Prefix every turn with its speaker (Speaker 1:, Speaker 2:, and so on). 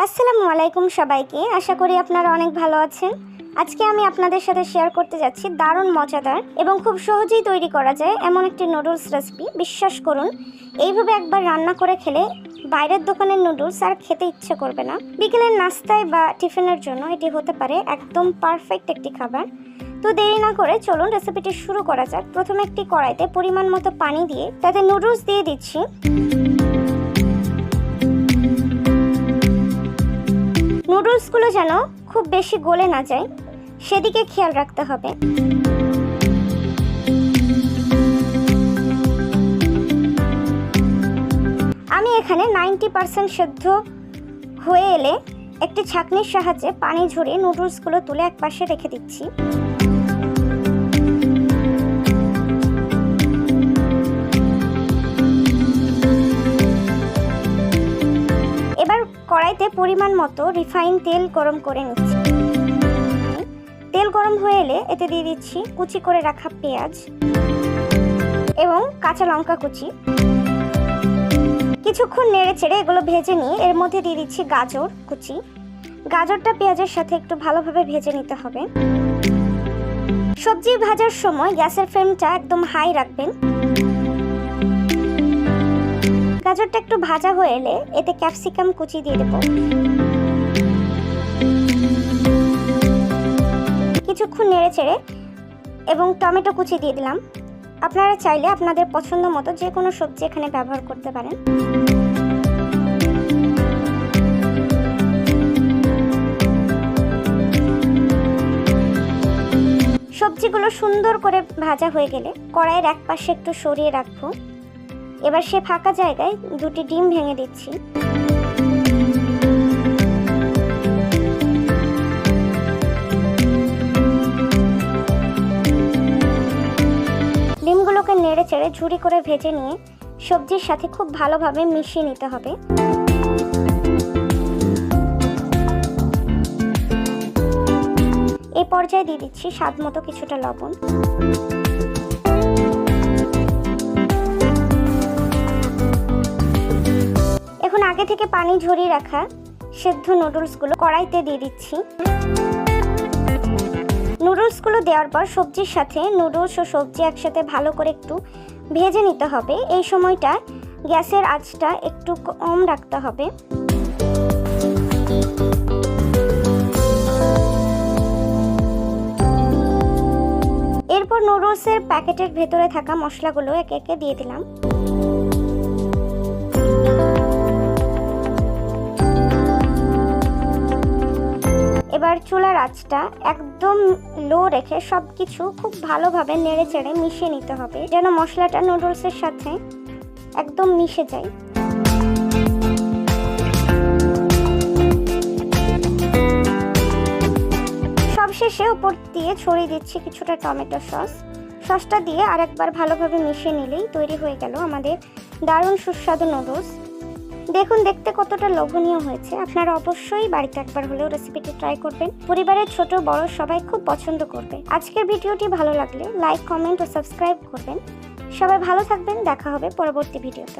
Speaker 1: আসসালামু আলাইকুম সবাইকে, আশা করি আপনারা অনেক ভালো আছেন। আজকে আমি আপনাদের সাথে শেয়ার করতে যাচ্ছি দারুণ মজাদার এবং খুব সহজেই তৈরি করা যায় এমন একটি নুডলস রেসিপি। বিশ্বাস করুন, এইভাবে একবার রান্না করে খেলে বাইরের দোকানের নুডলস আর খেতে ইচ্ছে করবে না। বিকেলের নাস্তায় বা টিফিনের জন্য এটি হতে পারে একদম পারফেক্ট একটি খাবার। তো দেরি না করে চলুন রেসিপিটি শুরু করা যাক। প্রথমে একটি কড়াইতে পরিমাণ মতো পানি দিয়ে তাতে নুডলস দিয়ে দিচ্ছি। নুডলসগুলো যেন খুব বেশি গলে না যায় সেদিকে খেয়াল রাখতে হবে। আমি এখানে 90% সেদ্ধ হয়ে এলে একটি ছাঁকনির সাহায্যে পানি ঝরিয়ে নুডলসগুলো তুলে একপাশে রেখে দিচ্ছি। এবার কড়াইতে পরিমাণ মতো রিফাইন তেল গরম করে নিচ্ছি। তেল গরম হয়ে এলে এতে দিয়ে দিচ্ছি কুচি করে রাখা পেঁয়াজ এবং কাঁচা লঙ্কা কুচি। কিছুক্ষণ নেড়ে চেড়ে এগুলো ভেজে নিয়ে এর মধ্যে দিয়ে দিচ্ছি গাজর কুচি। গাজরটা পেঁয়াজের সাথে একটু ভালোভাবে ভেজে নিতে হবে। সবজি ভাজার সময় গ্যাসের ফ্লেমটা একদম হাই রাখবেন। গাজরটা একটু ভাজা হয়ে এলে এতে ক্যাপসিকাম কুচি দিয়ে দেব। কিছুক্ষণ নেড়ে চেড়ে এবং টমেটো কুচি দিয়ে দিলাম। আপনারা চাইলে আপনাদের পছন্দ মতো যে কোনো সবজি এখানে ব্যবহার করতে পারেন। সবজিগুলো সুন্দর করে ভাজা হয়ে গেলে কড়াইয়ের এক পাশে একটু সরিয়ে রাখবো। এবার সে ফাঁকা জায়গায় দুটি ডিম ভেঙে দিচ্ছি। ডিমগুলোকে নেড়ে চেড়ে ঝুরি করে ভেজে নিয়ে সবজির সাথে খুব ভালোভাবে মিশিয়ে নিতে হবে। এই পর্যায়ে দিয়ে দিচ্ছি স্বাদ মতো কিছুটা লবণ। এখন আগে থেকে পানি ঝরিয়ে রাখা সেদ্ধ নুডলসগুলো কড়াইতে দিয়ে দিচ্ছি। নুডলসগুলো দেওয়ার পর সবজির সাথে নুডলস ও সবজি একসাথে ভালো করে একটু ভেজে নিতে হবে। এই সময়টা গ্যাসের আঁচটা একটু কম রাখতে হবে। এরপর নুডলসের প্যাকেটের ভেতরে থাকা মশলাগুলো একে একে দিয়ে দিলাম। এবার চুলার আঁচটা একদম লো রেখে সবকিছু খুব ভালোভাবে নেড়ে চেড়ে মিশিয়ে নিতে হবে, যেন মশলাটা নুডলসের সাথে একদম মিশে যায়। সবশেষে উপর দিয়ে ছড়িয়ে দিচ্ছি কিছুটা টমেটো সস। সসটা দিয়ে আরেকবার ভালোভাবে মিশিয়ে নিলেই তৈরি হয়ে গেল আমাদের দারুণ সুস্বাদু নুডলস। দেখুন দেখতে কতটা লোভনীয় হয়েছে। আপনারা অবশ্যই বাড়িতে একবার হলেও রেসিপিটি ট্রাই করবেন। পরিবারের ছোট বড় সবাই খুব পছন্দ করবে। আজকের ভিডিওটি ভালো লাগলে লাইক, কমেন্ট ও সাবস্ক্রাইব করবেন। সবাই ভালো থাকবেন। দেখা হবে পরবর্তী ভিডিওতে।